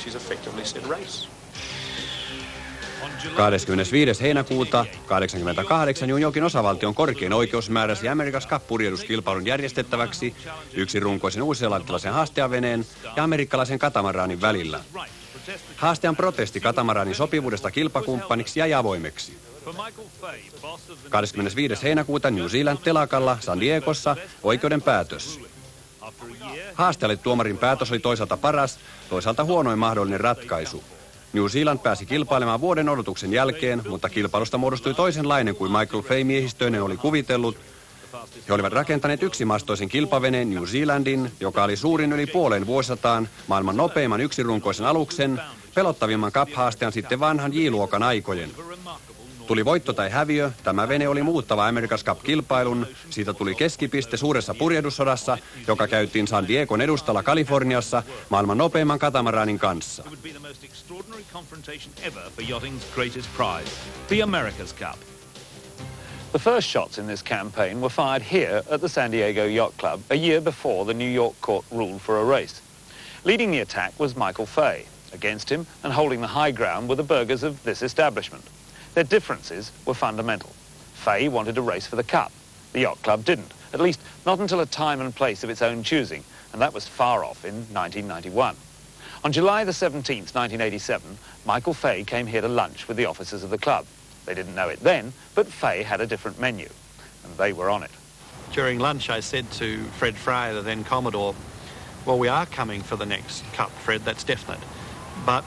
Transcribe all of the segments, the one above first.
she's effectively said race. 25. heinäkuuta 1988 New Yorkin osavaltion korkein oikeus määräsi America's Cup-purjehduskilpailun järjestettäväksi yksirunkoisen uusiseelantilaisen haasteaveneen ja amerikkalaisen katamaraanin välillä. Haastean protesti katamaraanin sopivuudesta kilpakumppaniksi jäi avoimeksi. 25. heinäkuuta New Zealand telakalla San Diegossa oikeuden päätös. Haastealle tuomarin päätös oli toisaalta paras, toisaalta huonoin mahdollinen ratkaisu. New Zealand pääsi kilpailemaan vuoden odotuksen jälkeen, mutta kilpailusta muodostui toisenlainen kuin Michael Fay miehistöinen oli kuvitellut. He olivat rakentaneet yksimastoisen kilpaveneen New Zealandin, joka oli suurin yli puoleen vuosisataan, maailman nopeimman yksirunkoisen aluksen, pelottavimman Cup-haastean sitten vanhan J-luokan aikojen. Tuli voitto tai häviö, tämä vene oli muuttava America's Cup-kilpailun. Siitä tuli keskipiste suuressa purjehdussodassa, joka käytiin San Diegon edustalla Kaliforniassa maailman nopeimman katamaraanin kanssa. The first shots in this campaign were fired here at the San Diego Yacht Club a year before the New York court ruled for a race. Leading the attack was Michael Fay. Against him and holding the high ground were the burghers of this establishment. Their differences were fundamental. Fay wanted to race for the Cup. The Yacht Club didn't, at least not until a time and place of its own choosing, and that was far off in 1991. On July the 17th, 1987, Michael Fay came here to lunch with the officers of the club. They didn't know it then, but Fay had a different menu, and they were on it. During lunch, I said to Fred Fry, the then Commodore, well, we are coming for the next Cup, Fred, that's definite. But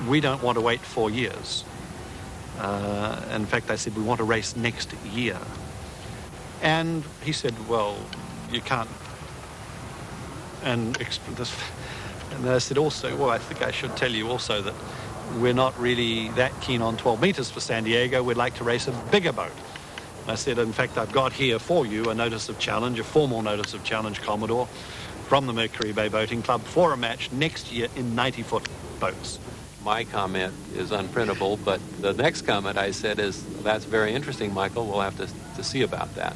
we don't want to wait 4 years. In fact, I said, we want to race next year. And he said, well, you can't. And I said also, well, I think I should tell you also that we're not really that keen on 12 meters for San Diego. We'd like to race a bigger boat. I said, in fact, I've got here for you a notice of challenge, a formal notice of challenge, Commodore, from the Mercury Bay Boating Club for a match next year in 90-foot boats. My comment is unprintable, but the next comment I said is, that's very interesting, Michael. We'll have to see about that.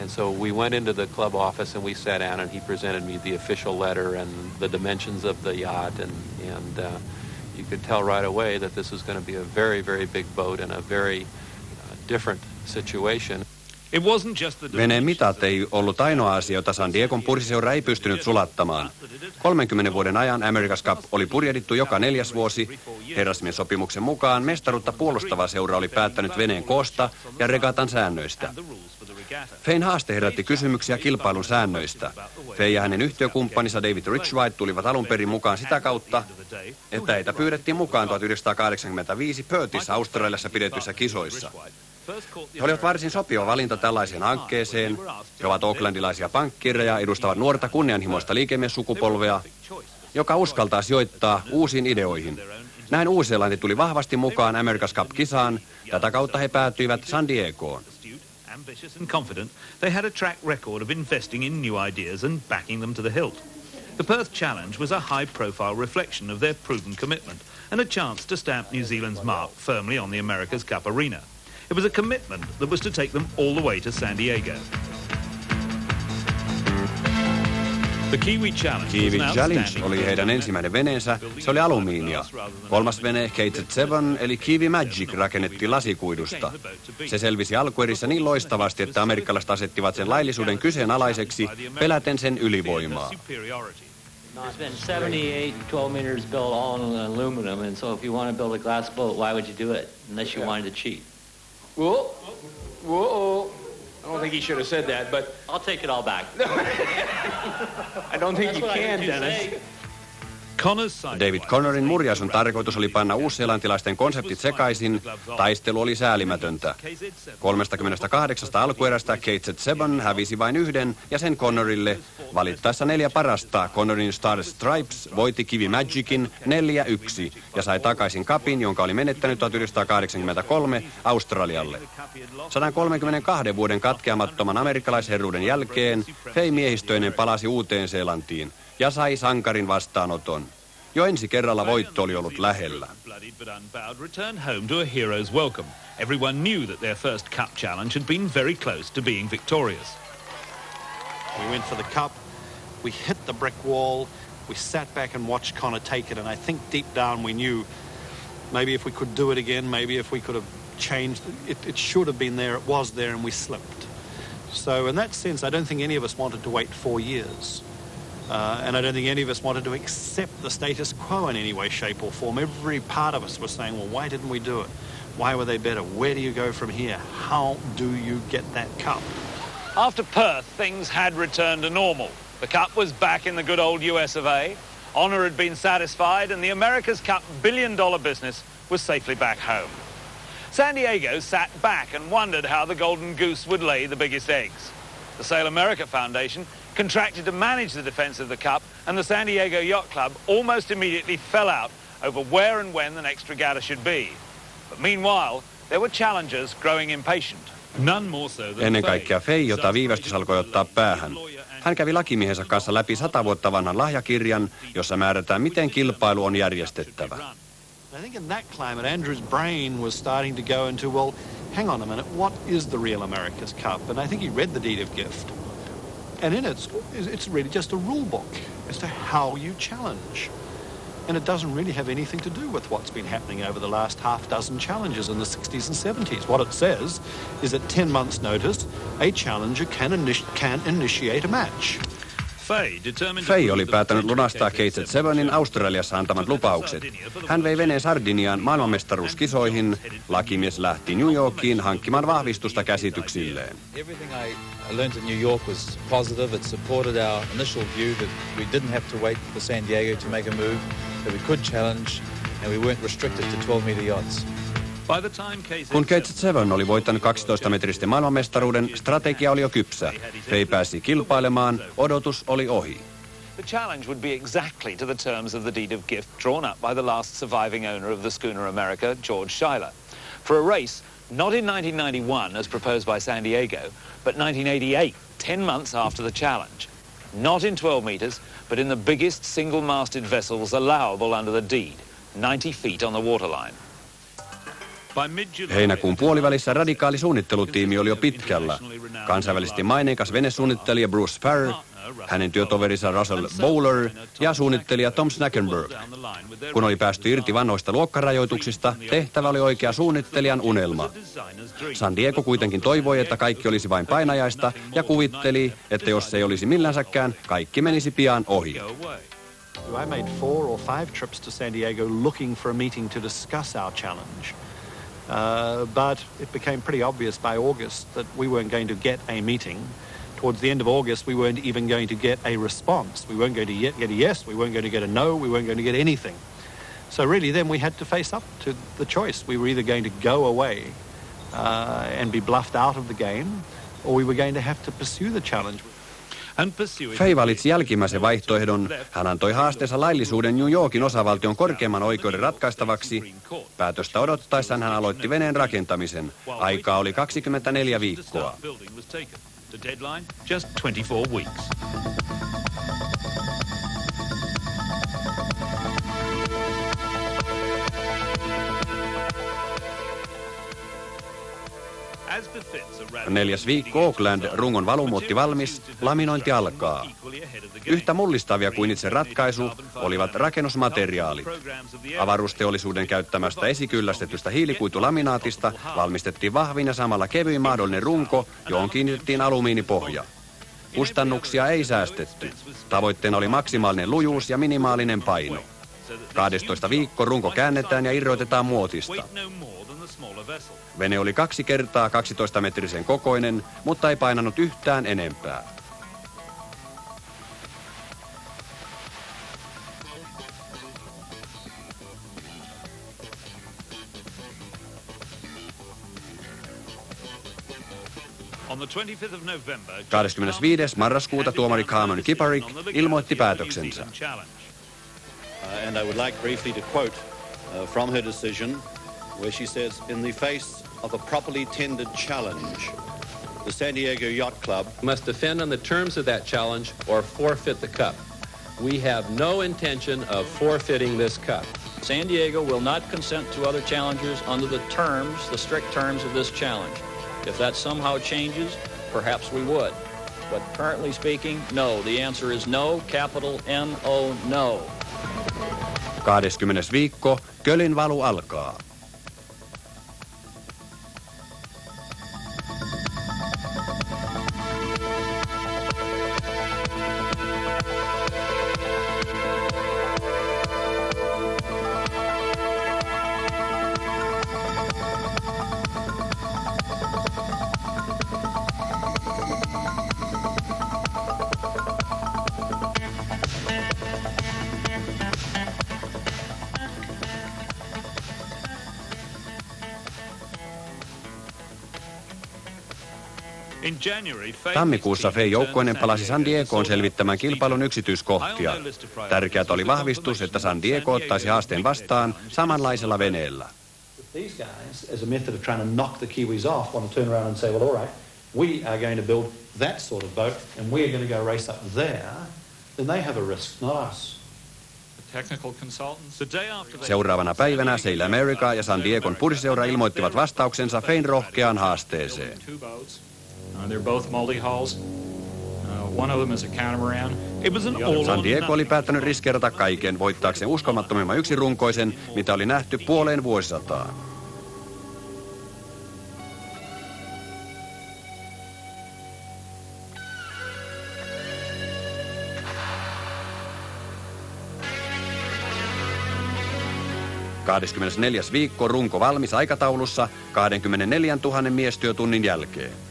And so we went into the club office and we sat down and he presented me the official letter and the dimensions of the yacht. And you could tell right away that this was going to be a very, very big boat and a very different situation. Veneen mitat ei ollut ainoa asia, jota San Diegon pursiseura ei pystynyt sulattamaan. 30 vuoden ajan America's Cup oli purjehdittu joka 4. vuosi. Herrasmiessopimuksen mukaan mestaruutta puolustava seura oli päättänyt veneen koosta ja regatan säännöistä. Fayn haaste herätti kysymyksiä kilpailun säännöistä. Fay ja hänen yhtiökumppaninsa David Ridgwhite tulivat alun perin mukaan sitä kautta, että heitä pyydettiin mukaan 1985 Perthissä Australiassa pidetyissä kisoissa. He olivat varsin sopiva valinta tällaiseen hankkeeseen. He ovat oaklandilaisia pankkireja, edustavat nuorta kunnianhimoista liikemiessukupolvea, joka uskaltaa sijoittaa uusiin ideoihin. Näin Uusi-Seelanti tuli vahvasti mukaan America's Cup-kisaan. Tätä kautta he päätyivät San Diegoon. Ambitious and confident, they had a track record of investing in new ideas and backing them to the hilt. The Perth Challenge was a high-profile reflection of their proven commitment and a chance to stamp New Zealand's mark firmly on the America's Cup arena. It was a commitment that was to take them all the way to San Diego. The Kiwi Challenge oli heidän ensimmäinen veneensä. Se oli alumiinia. Kolmas vene, KZ7, eli Kiwi Magic, rakennettiin lasikuidusta. Se selvisi alkuerissä niin loistavasti, että amerikkalaiset asettivat sen laillisuuden kyseenalaiseksi, peläten sen ylivoimaa. There's been 78 12 meters built all in aluminum, and so if you want to build a glass boat, why would you do it unless you wanted to cheat? Whoa. I don't think he should have said that, but I'll take it all back. I don't think you can, Dennis. David Connorin murjaisun tarkoitus oli panna uusseelantilaisten konseptit sekaisin. Taistelu oli säälimätöntä. 38 alkuerästä KZ7 hävisi vain yhden ja sen Connorille. Valittaessa 4 parasta Connorin Star Stripes voitti Kiwi Magicin 4-1 ja sai takaisin kapin, jonka oli menettänyt 1983 Australialle. 132 vuoden katkeamattoman amerikkalaisherruuden jälkeen Fay miehistöinen palasi Uuteen-Seelantiin ja sai sankarin vastaanoton. Jo ensi kerralla voitto oli ollut lähellä. Everyone knew that their first Cup challenge had been very close to being victorious. We went for the Cup. We hit the brick wall. We sat back and watched Connor take it, and I think deep down we knew maybe if we could do it again, maybe if we could have changed it, it should have been there, it was there, and we slipped. So in that sense, I don't think any of us wanted to wait 4 years. And I don't think any of us wanted to accept the status quo in any way, shape or form. Every part of us was saying, well, why didn't we do it? Why were they better? Where do you go from here? How do you get that cup? After Perth, things had returned to normal. The cup was back in the good old US of A. Honour had been satisfied, and the America's Cup billion-dollar business was safely back home. San Diego sat back and wondered how the Golden Goose would lay the biggest eggs. The Sail America Foundation contracted to manage the defence of the Cup, and the San Diego Yacht Club almost immediately fell out over where and when the next regatta should be. But meanwhile, there were challengers growing impatient. None more so than Ennen kaikkea Fay, jota viivästys alkoi ottaa päähän. Hän kävi lakimiehensä kanssa läpi 100 vuotta vanhan lahjakirjan, jossa määrätään, miten kilpailu on järjestettävä. I think in that climate, Andrew's brain was starting to go into, well, hang on a minute, what is the real America's Cup? And I think he read the Deed of Gift. And in it, it's really just a rule book as to how you challenge. And it doesn't really have anything to do with what's been happening over the last half dozen challenges in the 60s and 70s. What it says is that 10 months' notice, a challenger can initiate a match. Fay oli päättänyt lunastaa Caged Sevenin Australiassa antamat lupaukset. Hän vei veneen Sardiniaan maailmanmestaruuskisoihin. Lakimies lähti New Yorkiin hankkimaan vahvistusta käsityksilleen. Everything I learned in New York was positive. It supported our initial view that we didn't have to wait for San Diego to make a move, that we could challenge, and we weren't restricted to 12-meter yachts. Kun Caged Seven oli voittanut 12-metristen maailmanmestaruuden, strategia oli jo kypsä. Fay pääsi kilpailemaan, odotus oli ohi. The challenge would be exactly to the terms of the Deed of Gift drawn up by the last surviving owner of the schooner America, George Schuyler, for a race not in 1991 as proposed by San Diego, but 1988, 10 months after the challenge. Not in 12 meters, but in the biggest single-masted vessels allowable under the deed, 90 feet on the waterline. Heinäkuun puolivälissä radikaali suunnittelutiimi oli jo pitkällä. Kansainvälisesti maineikas venesuunnittelija Bruce Farr, hänen työtoverinsa Russell Bowler ja suunnittelija Tom Snackenberg. Kun oli päästy irti vanhoista luokkarajoituksista, tehtävä oli oikea suunnittelijan unelma. San Diego kuitenkin toivoi, että kaikki olisi vain painajaista ja kuvitteli, että jos ei olisi millänsäkään, kaikki menisi pian ohi. I made 4 or 5 trips to San Diego looking for a meeting to discuss our challenge. But it became pretty obvious by August that we weren't going to get a meeting. Towards the end of August, we weren't even going to get a response. We weren't going to get a yes, we weren't going to get a no, we weren't going to get anything. So really then we had to face up to the choice. We were either going to go away and be bluffed out of the game, or we were going to have to pursue the challenge. Fay valitsi jälkimmäisen vaihtoehdon. Hän antoi haasteensa laillisuuden New Yorkin osavaltion korkeimman oikeuden ratkaistavaksi. Päätöstä odottaessaan hän aloitti veneen rakentamisen. Aikaa oli 24 viikkoa. The deadline, just 24 weeks. Neljäs viikko Auckland, rungon valumuotti valmis, laminointi alkaa. Yhtä mullistavia kuin itse ratkaisu olivat rakennusmateriaalit. Avaruusteollisuuden käyttämästä esikyllästetystä hiilikuitulaminaatista valmistettiin vahvin ja samalla kevyin mahdollinen runko, johon kiinnitettiin alumiinipohja. Kustannuksia ei säästetty. Tavoitteena oli maksimaalinen lujuus ja minimaalinen paino. 12 viikko runko käännetään ja irrotetaan muotista. Vene oli 2 kertaa 12-metrisen kokoinen, mutta ei painanut yhtään enempää. On the 25th of November, 25. marraskuuta tuomari Carmen Kiparik ilmoitti päätöksensä. And I would like briefly to quote from her decision, where she says, in the face of a properly tendered challenge, the San Diego Yacht Club must defend on the terms of that challenge or forfeit the cup. We have no intention of forfeiting this cup. San Diego will not consent to other challengers under the terms, the strict terms of this challenge. If that somehow changes, perhaps we would. but currently speaking, no. The answer is no, capital N-O, no. 20. viikko, Kölin valu alkaa. Tammikuussa Fay joukkoinen palasi San Diegoon selvittämään kilpailun yksityiskohtia. Tärkeää oli vahvistus, että San Diego ottaisi haasteen vastaan samanlaisella veneellä. These guys, as a method of trying to knock the Kiwis off, want to turn around and say, well, all right, we are going to build that sort of boat and we're going to go race up there, then they have a risk, not us. Seuraavana päivänä Sail America ja San Diegon purjeseura ilmoittivat vastauksensa Fayn rohkeaan haasteeseen. They're both multi-hulls. One of them is a catamaran. San Diego oli päättänyt riskeerata kaiken voittaakseen uskomattomimman yksinrunkoisen, mitä oli nähty puoleen vuosisataan. – 24. viikko runko valmis aikataulussa 24 000 miestyötunnin jälkeen. –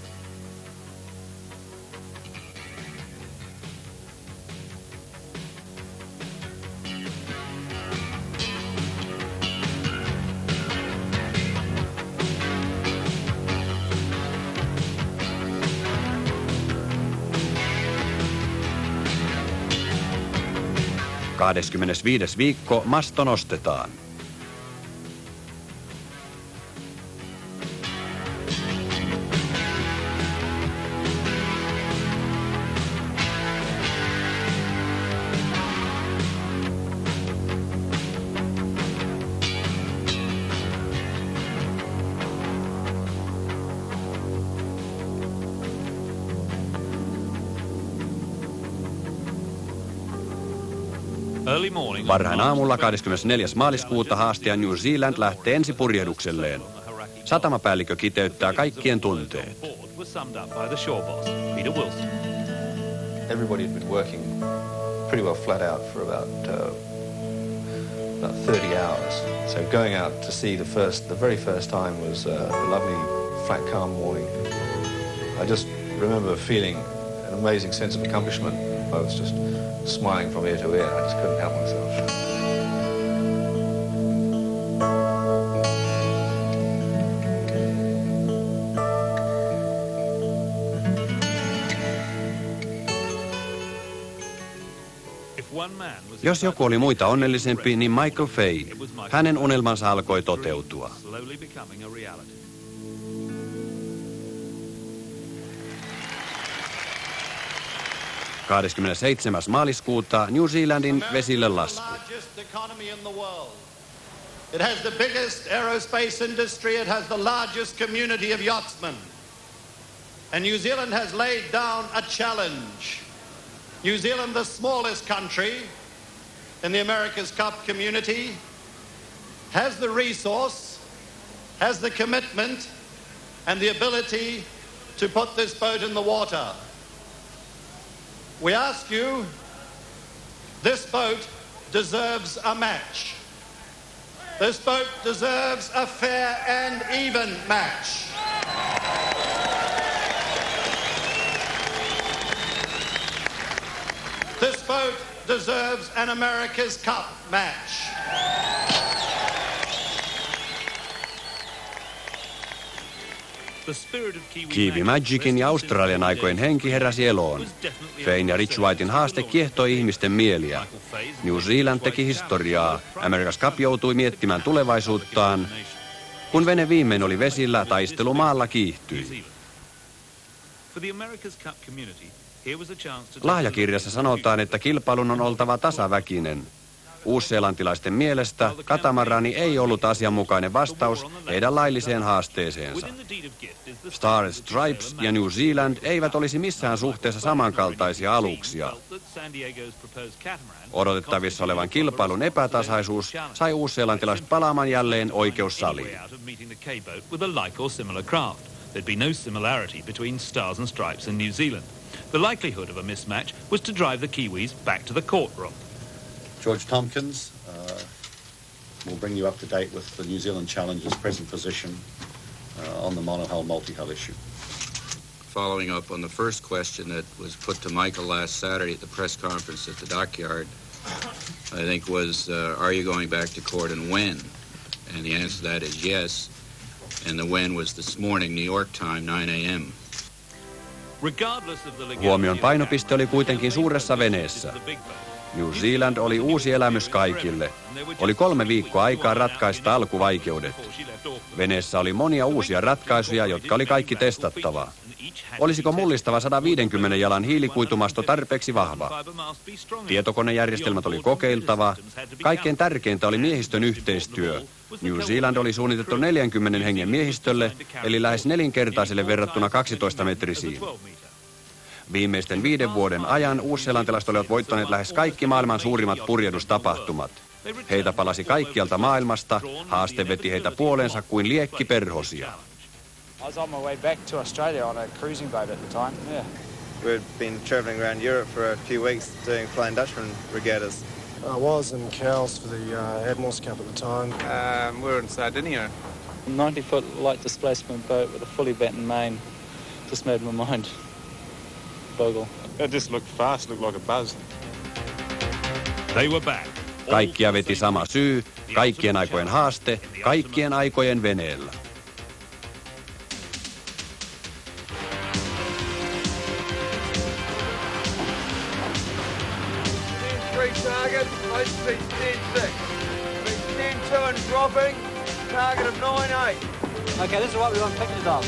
25. viikko masto nostetaan. Varhain aamulla 24. maaliskuuta haastaja New Zealand lähtee ensi purjehdukselleen. Satamapäällikkö kiteyttää kaikkien tunteet. Everybody had been working pretty well flat out for about 30 hours. So going out to sea the very first time was a lovely flat calm morning. I just remember feeling an amazing sense of accomplishment. I was just smiling from ear to ear. I just couldn't help myself. Jos joku oli muita onnellisempi, niin Michael Fay. Hänen unelmansa alkoi toteutua. – 27. maaliskuuta New Zealandin vesille lasku. It has the biggest aerospace industry, it has the largest community of yachtsmen. And New Zealand has laid down a challenge. New Zealand, the smallest country in the America's Cup community, has the resource, has the commitment and the ability to put this boat in the water. We ask you, this boat deserves a match. This boat deserves a fair and even match. This boat deserves an America's Cup match. Kiwi Magicin ja Australian aikojen henki heräsi eloon. Fayn ja Rich Whitein haaste kiehtoi ihmisten mieliä. New Zealand teki historiaa. America's Cup joutui miettimään tulevaisuuttaan. Kun vene viimein oli vesillä, taistelu maalla kiihtyi. Lahjakirjassa sanotaan, että kilpailun on oltava tasaväkinen. Uusseelantilaisten mielestä katamarani ei ollut asianmukainen vastaus heidän lailliseen haasteeseensa. Star Stripes ja New Zealand eivät olisi missään suhteessa samankaltaisia aluksia. Odotettavissa olevan kilpailun epätasaisuus sai uusseelantilaiset palaamaan jälleen oikeussaliin. There'd be no similarity between Stars and Stripes and New Zealand. The likelihood of a mismatch was to drive the Kiwis back to the courtroom. George Tompkins will bring you up to date with the New Zealand Challenger's present position on the monohull multi-hull issue. Following up on the first question that was put to Michael last Saturday at the press conference at the dockyard, I think was, are you going back to court and when? And the answer to that is yes. And the when was this morning, New York time, 9 a.m. Huomion painopiste oli kuitenkin suuressa veneessä. New Zealand oli uusi elämys kaikille. Oli 3 viikkoa aikaa ratkaista alkuvaikeudet. Veneessä oli monia uusia ratkaisuja, jotka oli kaikki testattava. Olisiko mullistava 150 jalan hiilikuitumasto tarpeeksi vahva? Tietokonejärjestelmät oli kokeiltava. Kaikkein tärkeintä oli miehistön yhteistyö. New Zealand oli suunniteltu 40 hengen miehistölle, eli lähes 4-kertaiselle verrattuna 12-metrisiin. Viimeisten 5 vuoden ajan uusseelantilaiset olivat voittaneet lähes kaikki maailman suurimmat purjehdustapahtumat. Heitä palasi kaikkialta maailmasta, haaste veti heitä puoleensa kuin liekkiperhosia. I was on my way back to Australia on a cruising boat at the time, yeah. We'd been travelling around Europe for a few weeks doing Flying Dutchman regattas. I was in Cowes for the Admiral's Cup at the time. We were in Sardinia. 90-foot light displacement boat with a fully bent main just made my mind boggle. It just looked fast, looked like a buzz. They were back. Kaikkia veti sama syy, kaikkien aikojen haaste, kaikkien aikojen veneellä. Target, race speed 10.6. Speed 10.2 and dropping, target of 9.8. Okay, this is what we want pictures of.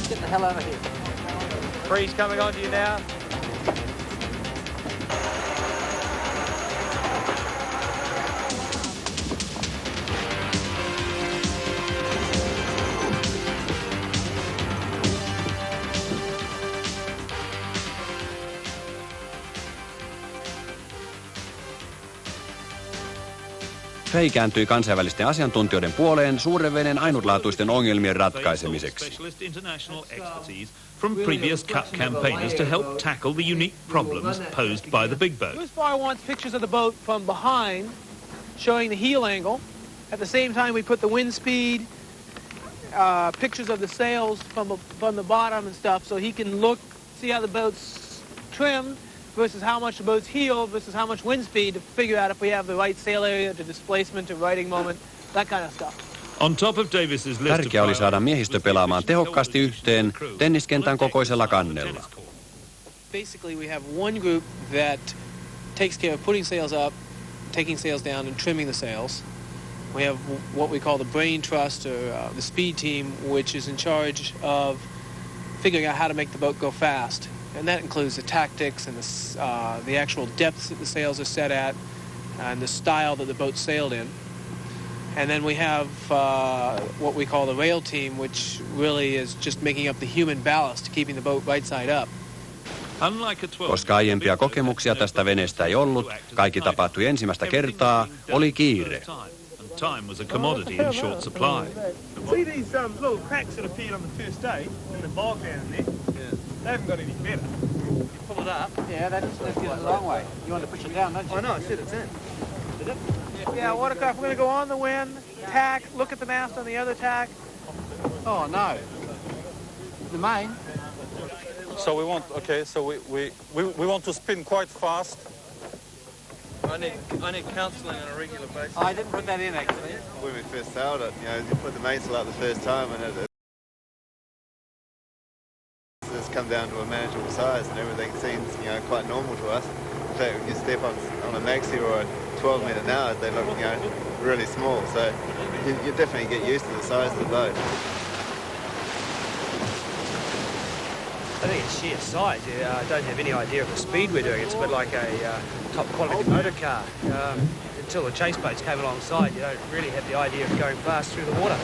Get the hell out of here. Breeze coming onto you now. Fay kääntyi kansainvälisten asiantuntijoiden puoleen suuren veneen ainutlaatuisten ongelmien ratkaisemiseksi. From previous cup campaigners to help tackle the unique problems posed by the big boat. Spire wants pictures of the boat from behind, showing the heel angle. At the same time, we put the wind speed, pictures of the sails from the bottom and stuff, so he can look, see how the boat's trimmed, versus how much the boat's heel versus how much wind speed to figure out if we have the right sail area to displacement to righting moment, that kind of stuff. On top of Davis's list Tärkeää oli saada miehistö pelaamaan tehokkaasti yhteen tenniskentän kokoisella kannella. Basically we have one group that takes care of putting sails up, taking sails down and trimming the sails. We have what we call the brain trust or the speed team, which is in charge of figuring out how to make the boat go fast. And that includes the tactics and the actual depths that the sails are set at and the style that the boat sailed in. And then we have what we call the rail team, which really is just making up the human ballast, keeping the boat right side up. Koska aiempia kokemuksia tästä veneestä ei ollut, kaikki tapahtui ensimmäistä kertaa, oli kiire. Time was a commodity in short supply. See these little cracks that appeared on the first day in the bog down there? Yeah. They haven't got any better. You pull it up. Yeah, that gives it a long way. You want to push it down, don't you? I know, I said it's in. Did it? Yeah, watercraft, we're going to go on the wind, tack, look at the mast on the other tack. Oh, no. The main. So we want, okay, so we want to spin quite fast. I need counselling on a regular basis. I didn't put that in, actually. When we first sailed it, you put the mainsail up the first time and it's come down to a manageable size and everything seems, quite normal to us. In fact, when you step on a maxi or a 12 metre now, they look, really small. So you definitely get used to the size of the boat. I think it's sheer size. I don't have any idea of the speed we're doing. It's a bit like a top quality motor car. until the chase boats came alongside, you don't really have the idea of going fast through the water.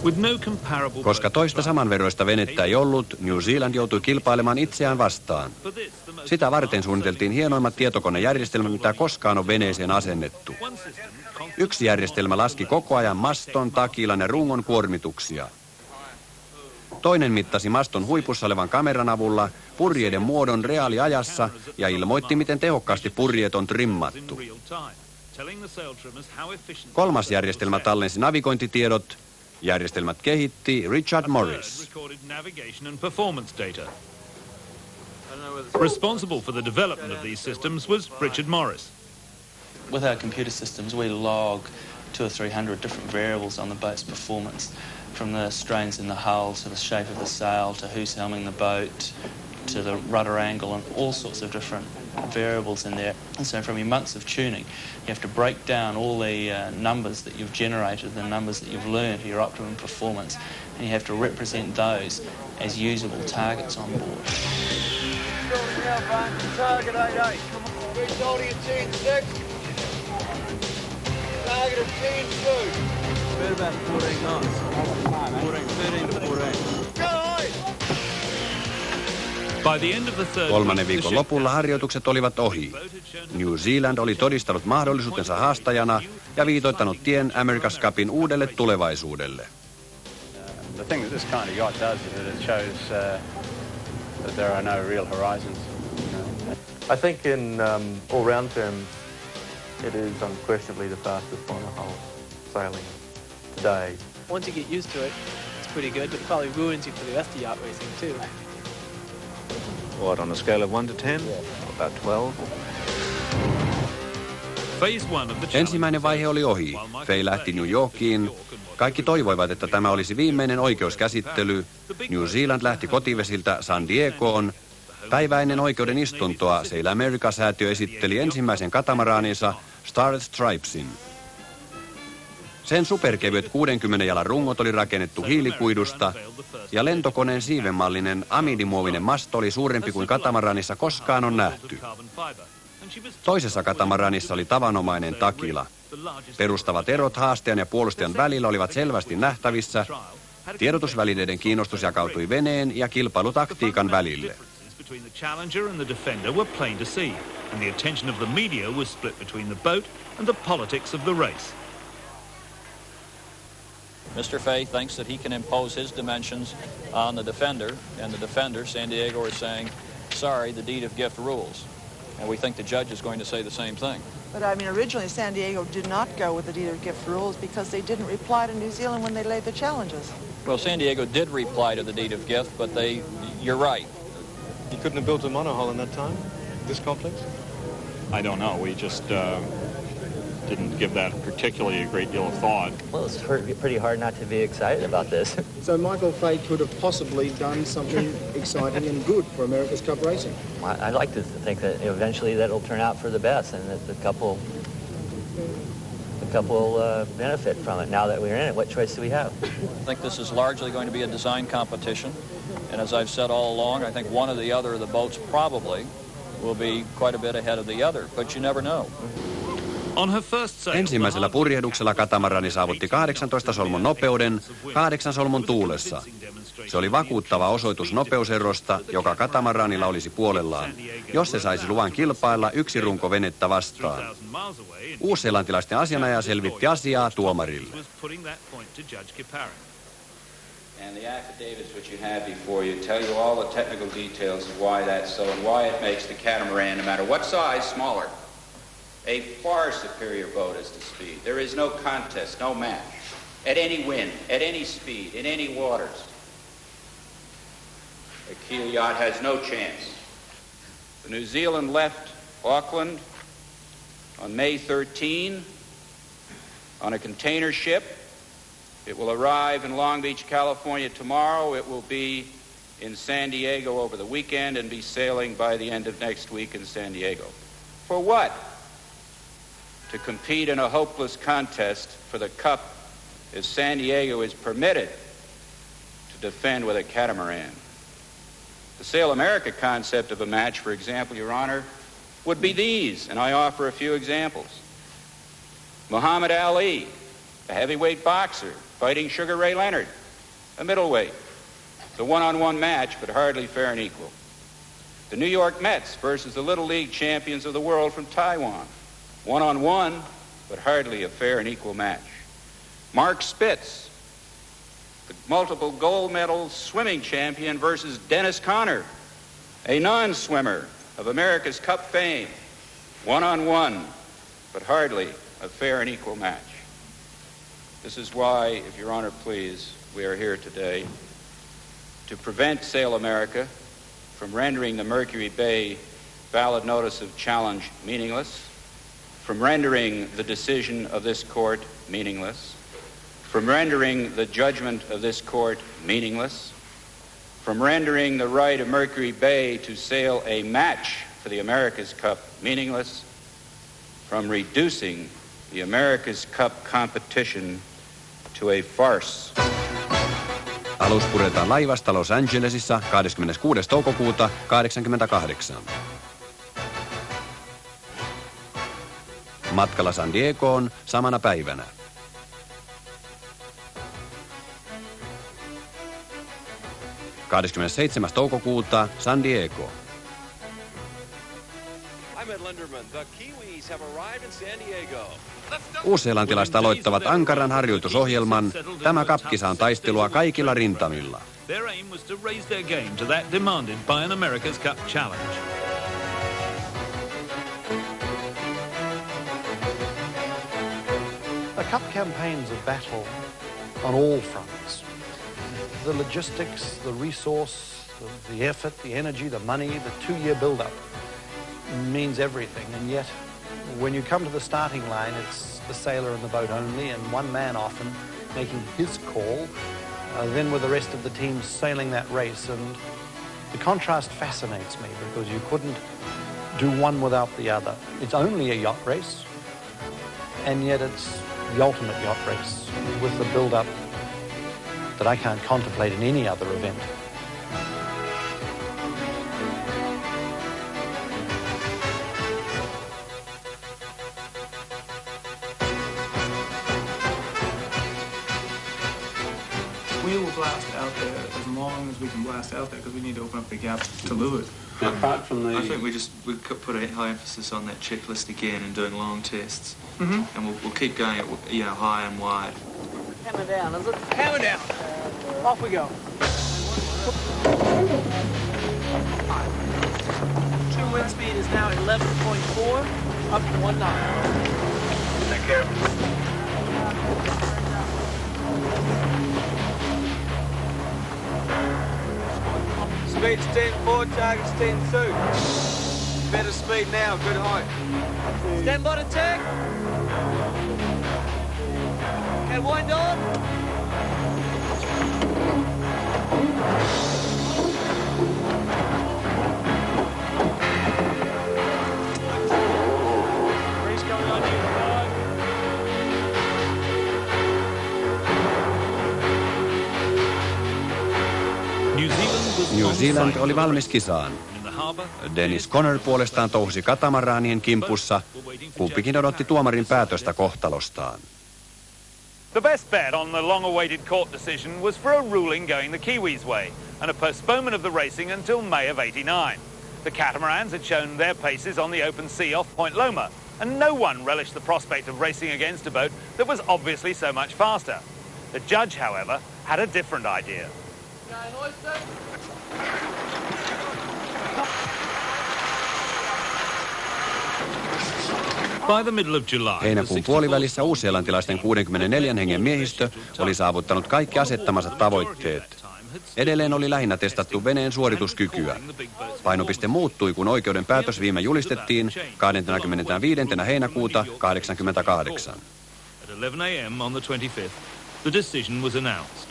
With no comparable Koska toista samanveroista venettä ei ollut, New Zealand joutui kilpailemaan itseään vastaan. Sitä varten suunniteltiin hienoimmat tietokonejärjestelmät, mitä koskaan on veneeseen asennettu. Yksi järjestelmä laski koko ajan maston, takilan ja rungon kuormituksia. Toinen mittasi maston huipussa olevan kameran avulla purjeiden muodon reaaliajassa ja ilmoitti, miten tehokkaasti purjeet on trimmattu. Kolmas järjestelmä tallensi navigointitiedot. Järjestelmät kehitti Richard Morris. Responsible for the development of these systems was Richard Morris. With our computer systems, we log 200 or 300 different variables on the boat's performance, from the strains in the hull to the shape of the sail to who's helming the boat to the rudder angle and all sorts of different variables in there. And so from your months of tuning, you have to break down all the numbers that you've generated, the numbers that you've learned for your optimum performance, and you have to represent those as usable targets on board. Target 88. Come on. Reach holding at 10-6. Target of 10-2. About 14 knots. 13 to 14. By the end of the third Kolmannen viikon lopulla harjoitukset olivat ohi. New Zealand oli todistanut mahdollisuutensa haastajana ja viitoittanut tien America's Cupin uudelle tulevaisuudelle. The thing that this kind of yacht does is that it shows that there are no real horizons. I think in all round terms, it is unquestionably the fastest monohull sailing today. Once you get used to it, it's pretty good, but it probably ruins you for the rest of yacht racing too. What, on a scale of 1 to 10? About 12. Ensimmäinen vaihe oli ohi. Fay lähti New Yorkiin. Kaikki toivoivat, että tämä olisi viimeinen oikeuskäsittely. New Zealand lähti kotivesiltä San Diegoon. Päivää ennen oikeuden istuntoa Sail America-säätiö esitteli ensimmäisen katamaraaninsa Starred Stripesin. Sen superkevyet 60 jalan rungot oli rakennettu hiilikuidusta ja lentokoneen siivenmallinen amidimuovinen masto oli suurempi kuin katamaranissa koskaan on nähty. Toisessa katamaranissa oli tavanomainen takila. Perustavat erot haastajan ja puolustajan välillä olivat selvästi nähtävissä. Tiedotusvälineiden kiinnostus jakautui veneen ja kilpailutaktiikan välille. Between the challenger and the defender were plain to see, and the attention of the media was split between the boat and the politics of the race. Mr. Fay thinks that he can impose his dimensions on the defender, and the defender, San Diego, is saying, sorry, the deed of gift rules. And we think the judge is going to say the same thing. But I mean, originally San Diego did not go with the deed of gift rules because they didn't reply to New Zealand when they laid the challenges. Well, San Diego did reply to the deed of gift, but you're right. You couldn't have built a monohull in that time, this complex? I don't know. We just didn't give that particularly a great deal of thought. Well, it's pretty hard not to be excited about this. So Michael Fay could have possibly done something exciting and good for America's Cup racing. I'd like to think that eventually that'll turn out for the best and that the couple benefit from it now that we're in it. What choice do we have? I think this is largely going to be a design competition. And as I've said all along, I think one or the other of the boats probably will be quite a bit ahead of the other, but you never know. Ensimmäisellä purjehduksella katamarani saavutti 18 solmun nopeuden 8 solmun tuulessa. Se oli vakuuttava osoitus nopeuserosta, joka katamaranilla olisi puolellaan, jos se saisi luvan kilpailla yksi runko venettä vastaan. Uusseelantilaisten asianajaja selvitti asiaa tuomarille. And the affidavits which you have before you tell you all the technical details of why that's so and why it makes the catamaran, no matter what size, smaller. A far superior boat as to speed. There is no contest, no match. At any wind, at any speed, in any waters. A keel yacht has no chance. The New Zealand left Auckland on May 13 on a container ship. It will arrive in Long Beach, California tomorrow. It will be in San Diego over the weekend and be sailing by the end of next week in San Diego. For what? To compete in a hopeless contest for the Cup if San Diego is permitted to defend with a catamaran. The Sail America concept of a match, for example, Your Honor, would be these, and I offer a few examples. Muhammad Ali, a heavyweight boxer, fighting Sugar Ray Leonard, a middleweight. It's a one-on-one match, but hardly fair and equal. The New York Mets versus the Little League champions of the world from Taiwan. One-on-one, but hardly a fair and equal match. Mark Spitz, the multiple gold medal swimming champion versus Dennis Conner, a non-swimmer of America's Cup fame. One-on-one, but hardly a fair and equal match. This is why, if Your Honor please, we are here today to prevent Sail America from rendering the Mercury Bay valid notice of challenge meaningless, from rendering the decision of this court meaningless, from rendering the judgment of this court meaningless, from rendering the right of Mercury Bay to sail a match for the America's Cup meaningless, from reducing the America's Cup competition to a farce. Alus puretaan laivasta Los Angelesissa 26. toukokuuta 1988. Matkalla San Diegoon samana päivänä. ...27. toukokuuta San Diego. Uusseelantilaiset aloittavat ankaran harjoitusohjelman. Tämä kapkisa on taistelua kaikilla rintamilla. Their aim was to raise their game to that demanded by an America's Cup challenge. A cup campaign's a battle on all fronts. The logistics, the resource, the effort, the energy, the money, the 2-year build-up means everything. And yet, when you come to the starting line, it's the sailor and the boat only, and one man often making his call, then with the rest of the team sailing that race. And the contrast fascinates me because you couldn't do one without the other. It's only a yacht race, and yet it's the ultimate yacht race with the build-up that I can't contemplate in any other event. We will blast out there as long as we can blast out there because we need to open up the gap to leeward. Apart from the... I think we could put a high emphasis on that checklist again and doing long tests. And we'll keep going, high and wide. Hammer down, is it? Hammer down. Off we go. 2 wind speed is now 11.4, up to 1 knot. Take care. Speed's 10-4, target's 10-2. Better speed now, good height. Stand by to tack. And wind on. Breeze coming on you. New Zealand oli valmis kisaan. Dennis Conner puolestaan touhusi katamaraanien kimpussa. Kumpikin odotti tuomarin päätöstä kohtalostaan. The best bet on the long-awaited court decision was for a ruling going the Kiwis' way and a postponement of the racing until May of '89. The catamarans had shown their paces on the open sea off Point Loma, and no one relished the prospect of racing against a boat that was obviously so much faster. The judge, however, had a different idea. By the middle of July, heinäkuun puolivälissä uusseelantilaisten 64 hengen miehistö oli saavuttanut kaikki asettamansa tavoitteet. Edelleen oli lähinnä testattu veneen suorituskykyä. Painopiste muuttui, kun oikeuden päätös viime julistettiin 25. heinäkuuta 1988. At 11 a.m. on the 25th, the decision was announced.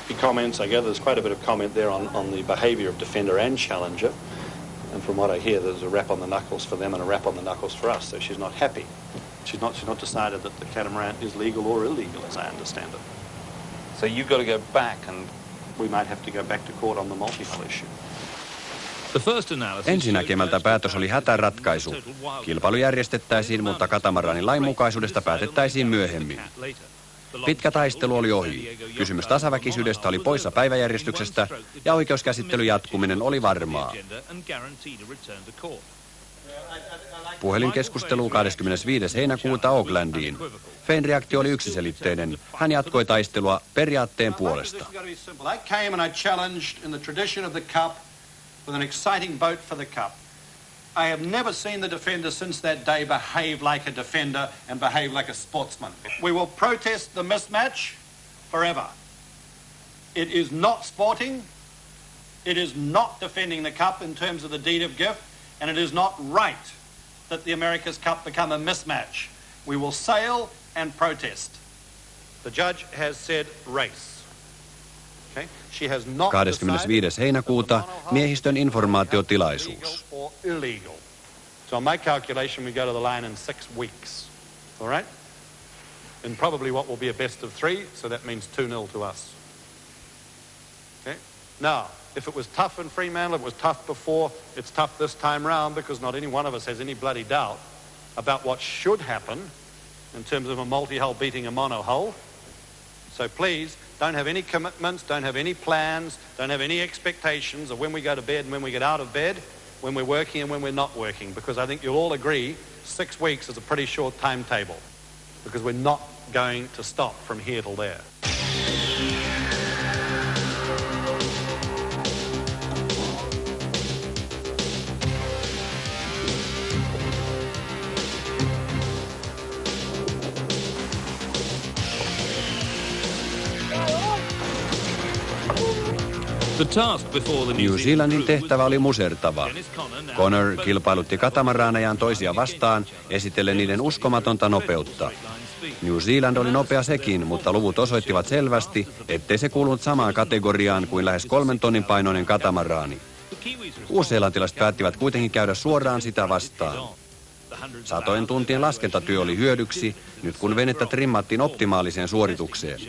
The comments, I gather there's quite a bit of comment there on the behaviour of defender and challenger. And from what I hear, there's a rap on the knuckles for them and a rap on the knuckles for us. So she's not happy. She's not decided that the catamaran is legal or illegal, as I understand it. So you've got to go back and... We might have to go back to court on the multi-hull issue. Ensinäkemältä päätös oli hätäratkaisu. Kilpailu järjestettäisiin, mutta katamaranin lainmukaisuudesta päätettäisiin myöhemmin. Pitkä taistelu oli ohi. Kysymys tasaväkisyydestä oli poissa päiväjärjestyksestä ja oikeuskäsittelyn jatkuminen oli varmaa. Puhelinkeskustelu 25. heinäkuuta Aucklandiin. Fein reaktio oli yksiselitteinen. Hän jatkoi taistelua periaatteen puolesta. I have never seen the defender since that day behave like a defender and behave like a sportsman. We will protest the mismatch forever. It is not sporting. It is not defending the cup in terms of the deed of gift, and it is not right that the America's Cup become a mismatch. We will sail and protest. The judge has said race. 25. heinäkuuta miehistön informaatiotilaisuus. So on my calculation we go to the line in 6 weeks. All right? In probably what will be a best of 3, so that means 2-0 to us. Okay? Now, if it was tough in Fremantle, it was tough before, it's tough this time round because not any one of us has any bloody doubt about what should happen in terms of a multi-hull beating a mono-hull. So please, don't have any commitments, don't have any plans, don't have any expectations of when we go to bed and when we get out of bed, when we're working and when we're not working, because I think you'll all agree 6 weeks is a pretty short timetable, because we're not going to stop from here till there. New Zealandin tehtävä oli musertava. Connor kilpailutti katamaranejaan toisia vastaan, esitellen niiden uskomatonta nopeutta. New Zealand oli nopea sekin, mutta luvut osoittivat selvästi, ettei se kuulunut samaan kategoriaan kuin lähes 3 tonnin painoinen katamaraani. Uusseelantilaiset päättivät kuitenkin käydä suoraan sitä vastaan. Satojen tuntien laskentatyö oli hyödyksi, nyt kun venettä trimmattiin optimaaliseen suoritukseen.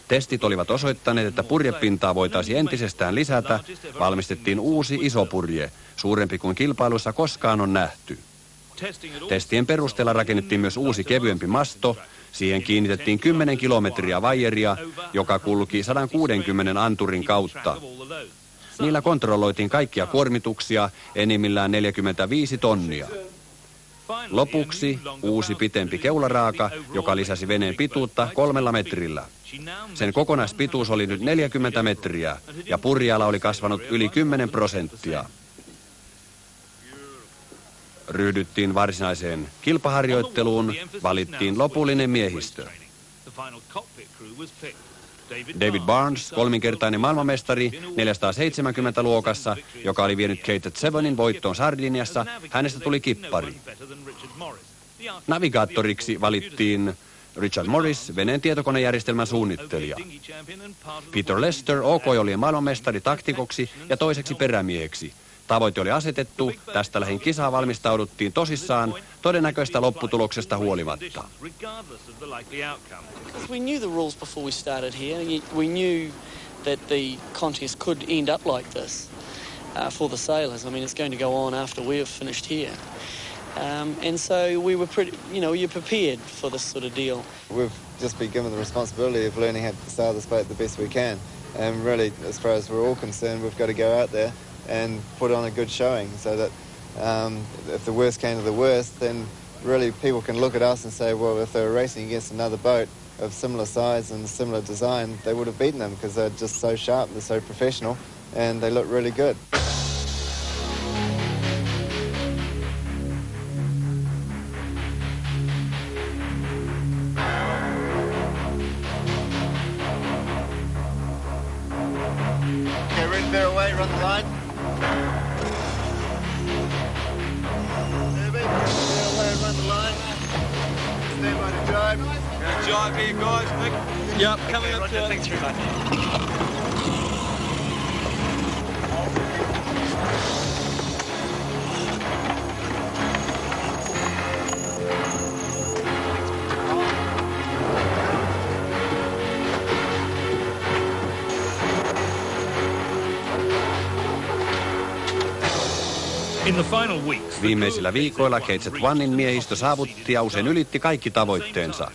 Testit olivat osoittaneet, että purjepintaa voitaisiin entisestään lisätä, valmistettiin uusi iso purje, suurempi kuin kilpailussa koskaan on nähty. Testien perusteella rakennettiin myös uusi kevyempi masto, siihen kiinnitettiin 10 kilometriä vaijeria, joka kulki 160 anturin kautta. Niillä kontrolloitiin kaikkia kuormituksia, enimmillään 45 tonnia. Lopuksi uusi pitempi keularaaka, joka lisäsi veneen pituutta 3 metrillä. Sen kokonaispituus oli nyt 40 metriä ja purjeala oli kasvanut yli 10%. Ryhdyttiin varsinaiseen kilpaharjoitteluun, valittiin lopullinen miehistö. David Barnes, 3-kertainen maailmanmestari 470 luokassa, joka oli vienyt Kate Sevenin voittoon Sardiniassa, hänestä tuli kippari. Navigaattoriksi valittiin Richard Morris, veneen tietokonejärjestelmän suunnittelija. Peter Lester, OK-jolien maailmanmestari taktikoksi ja toiseksi perämieheksi. Tavoite oli asetettu, tästä lähin kisaan valmistauduttiin tosissaan, todennäköistä lopputuloksesta huolimatta. We knew the rules before we started here. We knew that the contest could end up like this for the sailors. I mean, it's going to go on after we have finished here. And so we were pretty, you're prepared for this sort of deal. We've just been given the responsibility of learning how to sail this boat the best we can. And really, as far as we're all concerned, we've got to go out there and put on a good showing so that if the worst came to the worst, then really people can look at us and say, well, if they were racing against another boat of similar size and similar design, they would have beaten them because they're just so sharp, they're so professional, and they look really good. Okay, ready to bear away, run the line. Run the line. Stand by to jibe. Gonna jibe here, guys. Nick. Yep, coming up to it. Thanks very much. In the final weeks, Viimeisillä viikoilla Cage Onein miehistö saavutti ja usein ylitti kaikki tavoitteensa.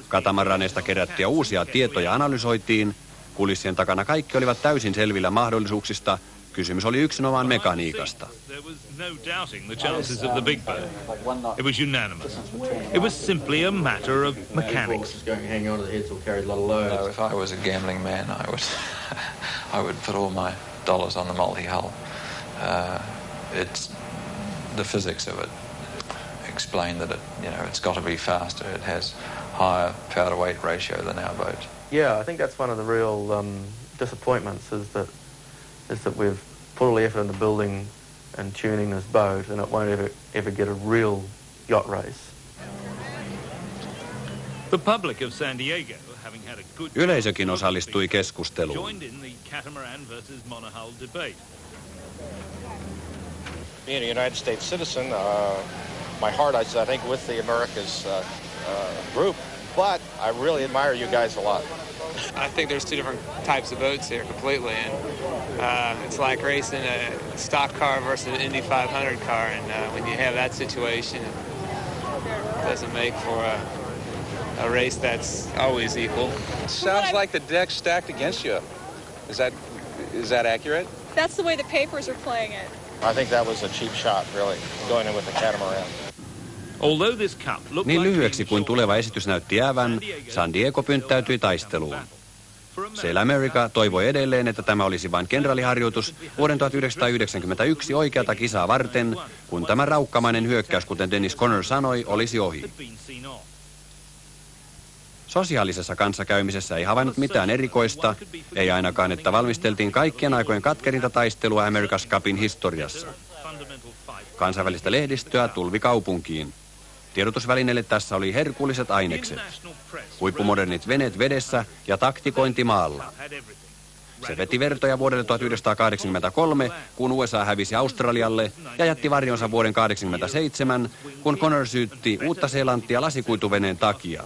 Katamaraneista kerättyjä uusia tietoja analysoitiin. Kulissien takana kaikki olivat täysin selvillä mahdollisuuksista. Kysymys oli yksinomaan mekaniikasta. There was no doubting the chances of the big boat. It was unanimous. It was simply a matter of mechanics. No, if I was a gambling man, I would put all my dollars on the multi-hull. It's the physics of it explain that it's got to be faster. It has higher power to weight ratio than our boat. Yeah, I think that's one of the real disappointments is that we've put all the effort into building and tuning this boat, and it won't ever get a real yacht race. The public of San Diego, having had a good Yleisökin osallistui keskusteluun. joined in the catamaran versus monohull debate. Being a United States citizen, my heart is, I think, with the America's group, but I really admire you guys a lot. I think there's two different types of boats here completely, and it's like racing a stock car versus an Indy 500 car, and when you have that situation, it doesn't make for a race that's always equal. Sounds like the deck's stacked against you. Is that accurate? That's the way the papers are playing it. I think that was a cheap shot, really, going in with the catamaran. Although this cup looked Niin like lyhyeksi kuin tuleva esitys näytti jäävän, San Diego pynttäytyi taisteluun. Sail America toivoi edelleen, että tämä olisi vain kenraaliharjoitus vuoden 1991 oikeata kisaa varten, kun tämä raukkamainen hyökkäys, kuten Dennis Conner sanoi, olisi ohi. Sosiaalisessa kanssakäymisessä ei havainnut mitään erikoista, ei ainakaan, että valmisteltiin kaikkien aikojen katkerinta taistelua America's Cupin historiassa. Kansainvälistä lehdistöä tulvi kaupunkiin. Tiedotusvälineille tässä oli herkulliset ainekset. Huippumodernit veneet vedessä ja taktikointi maalla. Se veti vertoja vuodelle 1983, kun USA hävisi Australialle ja jätti varjonsa vuoden 1987, kun Connor syytti Uutta-Seelantia lasikuituveneen takia.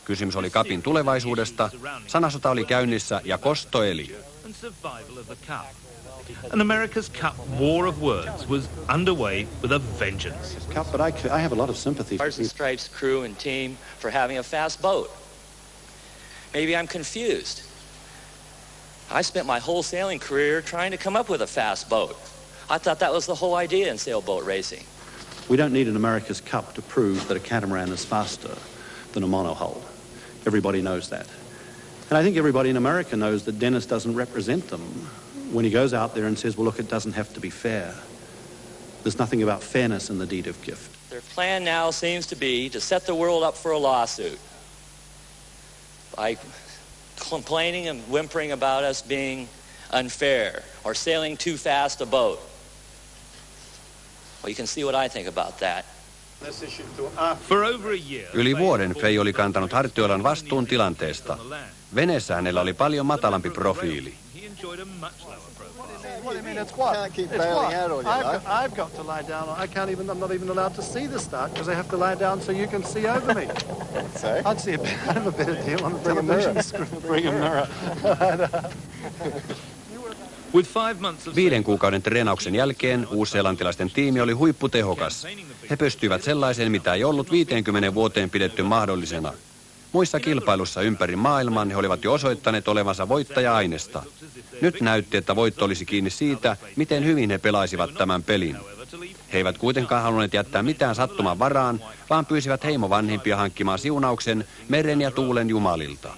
Kysymys oli Cupin tulevaisuudesta, sanasota oli käynnissä ja kosto eli. And America's Cup war of words was underway with a vengeance. But I have a lot of sympathy for Stars and Stripes crew and team for having a fast boat. Maybe I'm confused. I spent my whole sailing career trying to come up with a fast boat. I thought that was the whole idea in sailboat racing. We don't need an America's Cup to prove that a catamaran is faster than a monohull. Everybody knows that. And I think everybody in America knows that Dennis doesn't represent them when he goes out there and says, well, look, it doesn't have to be fair. There's nothing about fairness in the deed of gift. Their plan now seems to be to set the world up for a lawsuit by complaining and whimpering about us being unfair or sailing too fast a boat. Well, you can see what I think about that. Yli vuoden Fay oli kantanut hartioillaan vastuun tilanteesta. Veneessä hänellä oli paljon matalampi profiili. What do you mean? It's what? Can't keep It's bailing what? out all your life. I've got to lie down. I'm not even allowed to see the start because I have to lie down so you can see over me. So? I'd have a better deal on the television screen. Bring a mirror. 5 kuukauden treenauksen jälkeen uusseelantilaisten tiimi oli huipputehokas. He pystyivät sellaiseen, mitä ei ollut 50 vuoteen pidetty mahdollisena. Muissa kilpailussa ympäri maailman he olivat jo osoittaneet olevansa voittaja-ainesta. Nyt näytti, että voitto olisi kiinni siitä, miten hyvin he pelaisivat tämän pelin. He eivät kuitenkaan halunneet jättää mitään sattuman varaan, vaan pyysivät heimovanhimpia hankkimaan siunauksen meren ja tuulen jumalilta.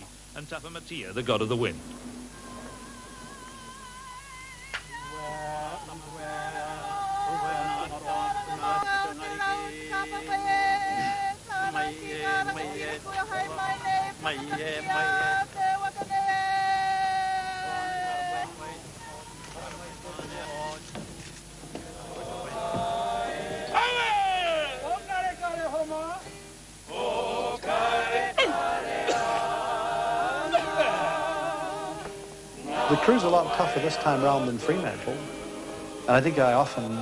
The crew's a lot tougher this time round than Fremantle. And I think I often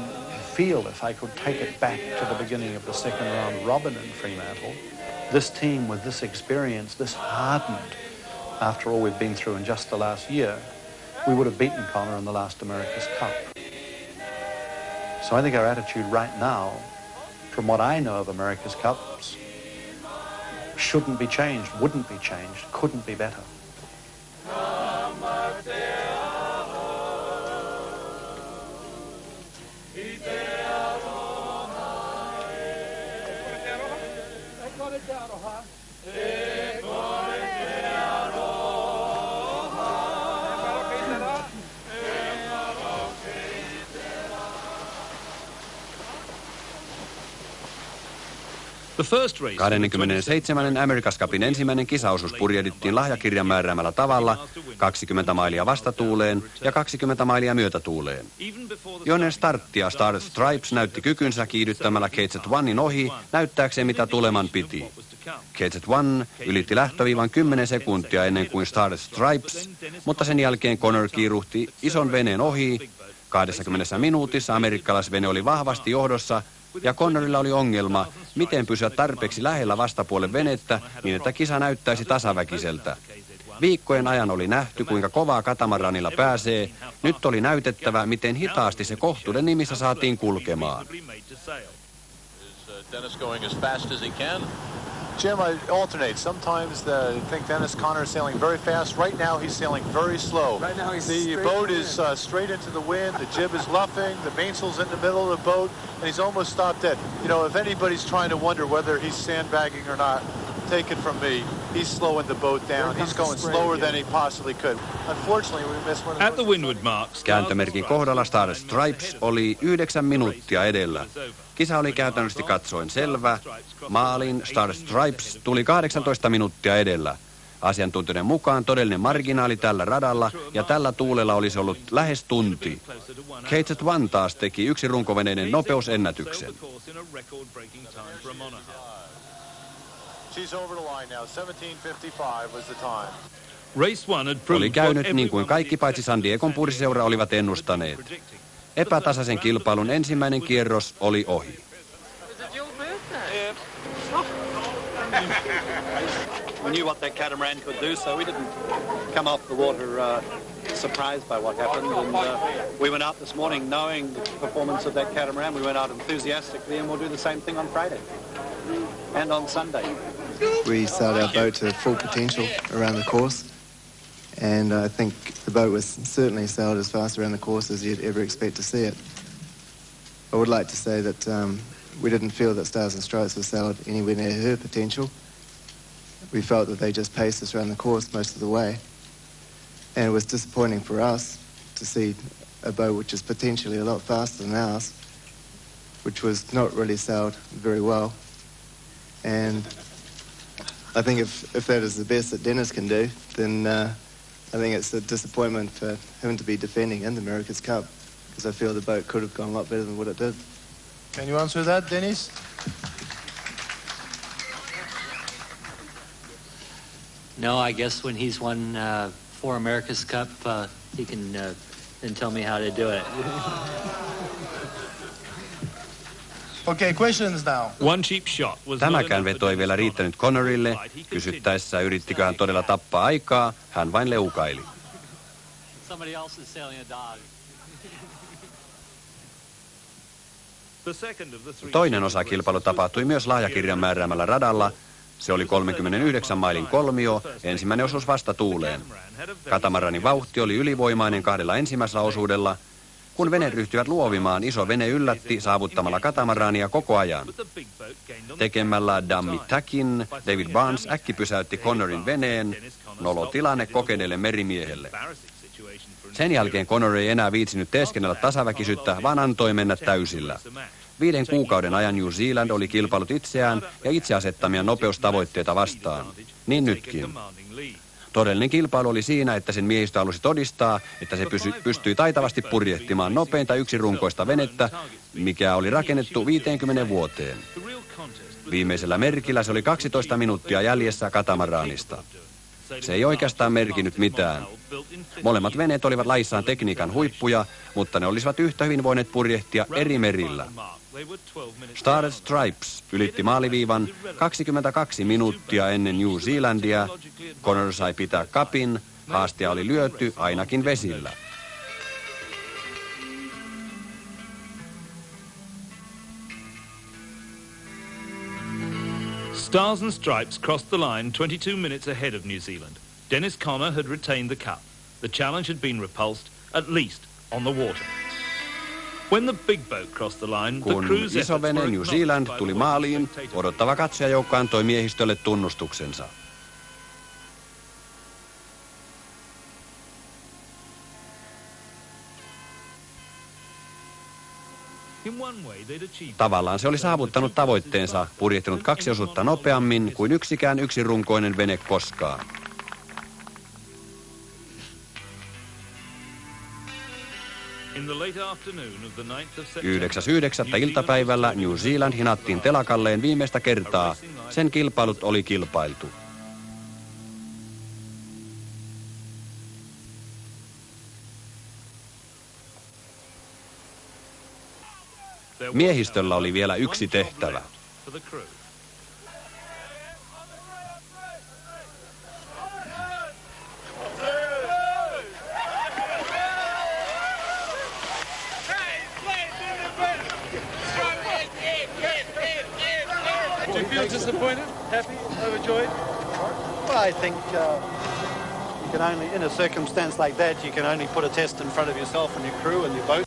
feel if I could take it back to the beginning of the second round robin in Fremantle, this team with this experience, this hardened after all we've been through in just the last year, we would have beaten Connor in the last America's Cup. So I think our attitude right now, from what I know of America's Cups, shouldn't be changed, wouldn't be changed, couldn't be better. The first race 27. America's Cupin ensimmäinen kisaosuus purjehdittiin lahjakirjan määräämällä tavalla 20 mailia vastatuuleen ja 20 mailia myötätuuleen. Jo ennen starttia Star Stripes näytti kykynsä kiihdyttämällä KZ-1 ohi näyttääkseen mitä tuleman piti. KZ-1 ylitti lähtöviivan 10 sekuntia ennen kuin Star Stripes, mutta sen jälkeen Connor kiiruhti ison veneen ohi. 20 minuutissa amerikkalaisvene oli vahvasti johdossa ja Connorilla oli ongelma, miten pysyä tarpeeksi lähellä vastapuolen venettä niin, että kisa näyttäisi tasaväkiseltä. Viikkojen ajan oli nähty, kuinka kovaa katamaranilla pääsee. Nyt oli näytettävä, miten hitaasti se kohtuuden nimissä saatiin kulkemaan. Dennis going as fast as he can. Jim, I alternate. Sometimes I think Dennis Connor is sailing very fast. Right now he's sailing very slow. Right now the boat is straight into the wind. The jib is luffing. The mainsail's in the middle of the boat, and he's almost stopped dead. You know, if anybody's trying to wonder whether he's sandbagging or not, take it from me. He's slowing the boat down. He's going slower than he possibly could. Unfortunately, we missed one of At the windward marks. Kääntömerkin kohdalla Star Stripes oli 9 minuuttia edellä. Kisa oli käytännössä katsoen selvä. Maalin Star Stripes tuli 18 minuuttia edellä. Asiantuntijoiden mukaan todellinen marginaali tällä radalla ja tällä tuulella olisi ollut lähes tunti. KZ-1 taas teki yksi runkoveneiden nopeusennätyksen. Oli käynyt niin kuin kaikki paitsi San Diegon pursiseura olivat ennustaneet. Epätasaisen kilpailun ensimmäinen kierros oli ohi. We knew what that catamaran could do, so we didn't come off the water surprised by what happened. And we went out this morning knowing the performance of that catamaran. We went out enthusiastically, and we'll do the same thing on Friday and on Sunday. We sailed our boat to full potential around the course, and I think the boat was certainly sailed as fast around the course as you'd ever expect to see it. I would like to say that we didn't feel that Stars and Stripes was sailed anywhere near her potential. We felt that they just paced us around the course most of the way. And it was disappointing for us to see a boat which is potentially a lot faster than ours, which was not really sailed very well. And I think if that is the best that Dennis can do, then I think it's a disappointment for him to be defending in the America's Cup, because I feel the boat could have gone a lot better than what it did. Can you answer that, Dennis? No, I guess when he's won 4 America's Cup, he can then tell me how to do it. Okay, questions now. One cheap shot was Tämäkään veto ei vielä riittänyt Connorille. Kysyttäessä yrittikö hän todella tappaa aikaa, hän vain leukaili. Somebody else is sailing a dog. Toinen osakilpailu tapahtui myös lahjakirjan määräämällä radalla. Se oli 39 mailin kolmio, ensimmäinen osuus vasta tuuleen. Katamaranin vauhti oli ylivoimainen 2 ensimmäisellä osuudella. Kun vene ryhtyivät luovimaan, iso vene yllätti saavuttamalla katamarania koko ajan. Tekemällä Dummy Tackin David Barnes äkki pysäytti Connorin veneen, nolo tilanne kokeneelle merimiehelle. Sen jälkeen Connor ei enää viitsinyt teeskennellä tasaväkisyyttä, vaan antoi mennä täysillä. 5 kuukauden ajan New Zealand oli kilpailut itseään ja itse asettamia nopeustavoitteita vastaan. Niin nytkin. Todellinen kilpailu oli siinä, että sen miehistö halusi todistaa, että se pystyi taitavasti purjehtimaan nopeinta yksinrunkoista venettä, mikä oli rakennettu 50 vuoteen. Viimeisellä merkillä se oli 12 minuuttia jäljessä katamaraanista. Se ei oikeastaan merkinnyt mitään. Molemmat veneet olivat laissaan tekniikan huippuja, mutta ne olisivat yhtä hyvin voineet purjehtia eri merillä. Star Stripes ylitti maaliviivan 22 minuuttia ennen New Zealandia. Connor sai pitää kapin, haastia oli lyöty ainakin vesillä. Stars and Stripes crossed the line 22 minutes ahead of New Zealand. Dennis Conner had retained the cup. The challenge had been repulsed, at least on the water. When the big boat crossed the line, the Kun crew's isovene New Zealand tuli maaliin, odottava katsojajoukko antoi miehistölle tunnustuksensa. Tavallaan se oli saavuttanut tavoitteensa, purjehtinut 2 osuutta nopeammin kuin yksikään yksirunkoinen vene koskaan. 9.9. iltapäivällä New Zealand hinattiin telakalleen viimeistä kertaa. Sen kilpailut oli kilpailtu. Miehistöllä oli vielä yksi tehtävä. Do you feel disappointed, happy, overjoyed? Well, I think you can only, in a circumstance like that, you can only put a test in front of yourself and your crew and your boat.